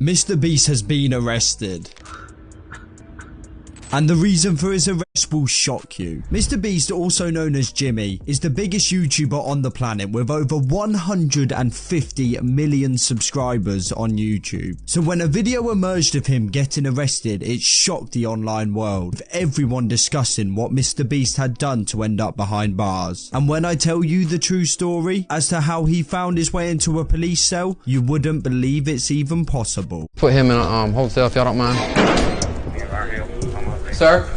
MrBeast has been arrested. And the reason for his arrest will shock you. MrBeast, also known as Jimmy, is the biggest YouTuber on the planet with over 150 million subscribers on YouTube. So when a video emerged of him getting arrested, it shocked the online world, with everyone discussing what MrBeast had done to end up behind bars. And when I tell you the true story as to how he found his way into a police cell, you wouldn't believe it's even possible. Put him in a hold cell if y'all don't mind. Sir?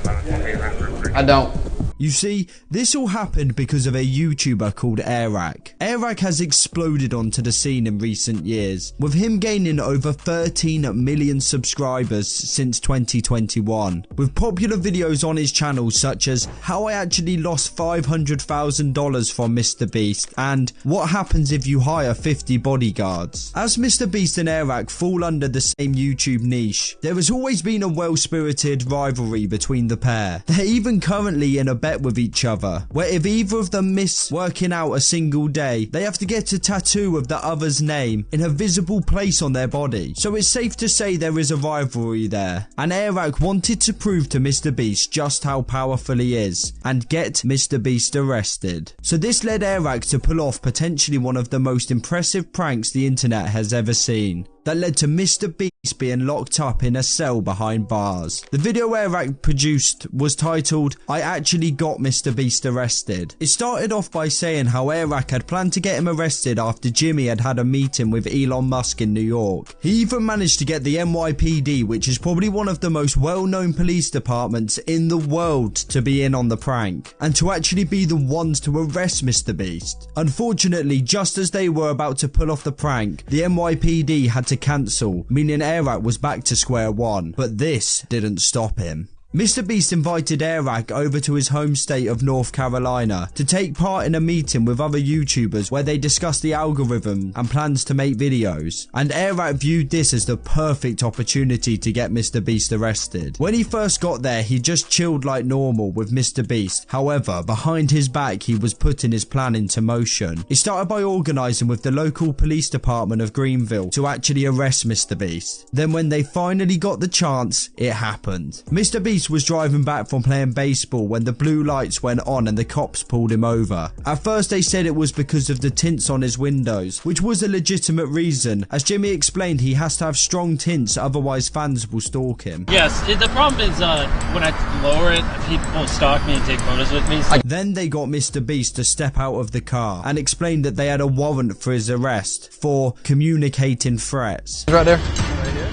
I don't. You see, this all happened because of a YouTuber called Airrack. Airrack has exploded onto the scene in recent years, with him gaining over 13 million subscribers since 2021, with popular videos on his channel such as how I actually lost $500,000 from MrBeast and what happens if you hire 50 bodyguards. As MrBeast and Airrack fall under the same YouTube niche, there has always been a well-spirited rivalry between the pair. They're even currently in a bet with each other, where if either of them miss working out a single day, they have to get a tattoo of the other's name in a visible place on their body. So it's safe to say there is a rivalry there, and Airrack wanted to prove to MrBeast just how powerful he is and get MrBeast arrested. So this led Airrack to pull off potentially one of the most impressive pranks the internet has ever seen, that led to MrBeast being locked up in a cell behind bars. The video Airrack produced was titled, "I Actually Got MrBeast Arrested." It started off by saying how Airrack had planned to get him arrested after Jimmy had had a meeting with Elon Musk in New York. He even managed to get the NYPD, which is probably one of the most well-known police departments in the world, to be in on the prank, and to actually be the ones to arrest MrBeast. Unfortunately, just as they were about to pull off the prank, the NYPD had to cancel, meaning Airrack was back to square one. But this didn't stop him. MrBeast invited Airrack over to his home state of North Carolina to take part in a meeting with other YouTubers where they discussed the algorithm and plans to make videos, and Airrack viewed this as the perfect opportunity to get MrBeast arrested. When he first got there, he just chilled like normal with MrBeast. However, behind his back he was putting his plan into motion. He started by organising with the local police department of Greenville to actually arrest MrBeast. Then when they finally got the chance, it happened. MrBeast was driving back from playing baseball when the blue lights went on and the cops pulled him over. At first they said it was because of the tints on his windows, which was a legitimate reason. As Jimmy explained, he has to have strong tints, otherwise fans will stalk him. Yes, the problem is when I lower it, people stalk me and take photos with me. Then they got MrBeast to step out of the car and explained that they had a warrant for his arrest for communicating threats. Right there?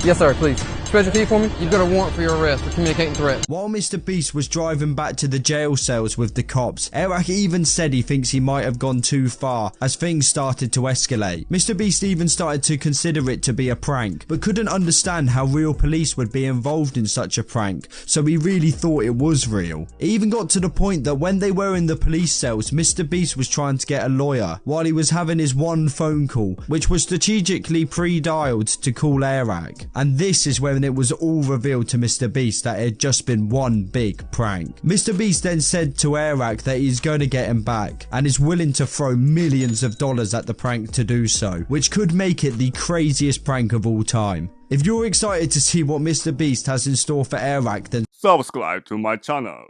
Yes sir, please. Special key for me? You've got a warrant for your arrest for communicating threats. While MrBeast was driving back to the jail cells with the cops, Airrack even said he thinks he might have gone too far as things started to escalate. MrBeast even started to consider it to be a prank, but couldn't understand how real police would be involved in such a prank, so he really thought it was real. It even got to the point that when they were in the police cells, MrBeast was trying to get a lawyer while he was having his one phone call, which was strategically pre-dialed to call Airrack. And this is when it was all revealed to MrBeast that it had just been one big prank. MrBeast then said to Airrack that he's going to get him back and is willing to throw millions of dollars at the prank to do so, which could make it the craziest prank of all time. If you're excited to see what MrBeast has in store for Airrack, then subscribe to my channel.